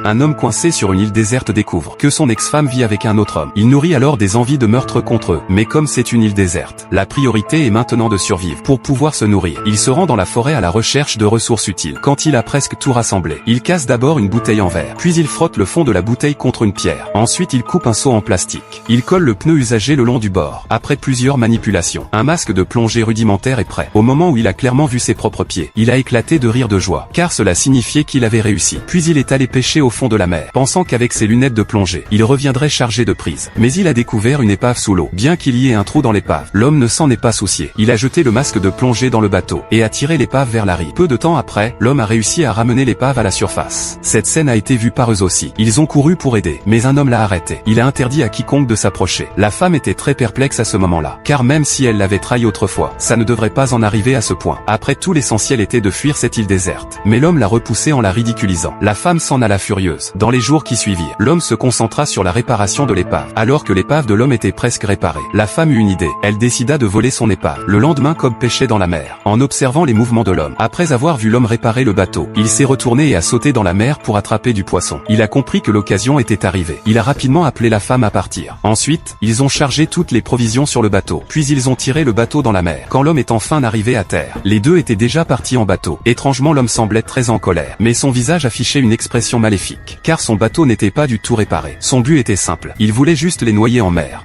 Un homme coincé sur une île déserte découvre que son ex-femme vit avec un autre homme. Il nourrit alors des envies de meurtre contre eux. Mais comme c'est une île déserte, la priorité est maintenant de survivre pour pouvoir se nourrir. Il se rend dans la forêt à la recherche de ressources utiles. Quand il a presque tout rassemblé, il casse d'abord une bouteille en verre. Puis il frotte le fond de la bouteille contre une pierre. Ensuite il coupe un seau en plastique. Il colle le pneu usagé le long du bord. Après plusieurs manipulations, un masque de plongée rudimentaire est prêt. Au moment où il a clairement vu ses propres pieds, il a éclaté de rire de joie, car cela signifiait qu'il avait réussi. Puis il est allé pêcher au fond de la mer, pensant qu'avec ses lunettes de plongée, il reviendrait chargé de prise. Mais il a découvert une épave sous l'eau. Bien qu'il y ait un trou dans l'épave, l'homme ne s'en est pas soucié. Il a jeté le masque de plongée dans le bateau, et a tiré l'épave vers la rive. Peu de temps après, l'homme a réussi à ramener l'épave à la surface. Cette scène a été vue par eux aussi. Ils ont couru pour aider, mais un homme l'a arrêté. Il a interdit à quiconque de s'approcher. La femme était très perplexe à ce moment-là, car même si elle l'avait trahi autrefois, ça ne devrait pas en arriver à ce point. Après tout, l'essentiel était de fuir cette île déserte. Mais l'homme l'a repoussée en la ridiculisant. La femme s'en alla furieuse. Dans les jours qui suivirent, l'homme se concentra sur la réparation de l'épave. Alors que l'épave de l'homme était presque réparée, la femme eut une idée. Elle décida de voler son épave. Le lendemain, Cobb pêchait dans la mer, en observant les mouvements de l'homme. Après avoir vu l'homme réparer le bateau, il s'est retourné et a sauté dans la mer pour attraper du poisson. Il a compris que l'occasion était arrivée. Il a rapidement appelé la femme à partir. Ensuite, ils ont chargé toutes les provisions sur le bateau. Puis ils ont tiré le bateau dans la mer. Quand l'homme est enfin arrivé à terre, les deux étaient déjà partis en bateau. Étrangement, l'homme semblait très en colère, mais son visage affichait une expression maléfique, car son bateau n'était pas du tout réparé. Son but était simple, il voulait juste les noyer en mer.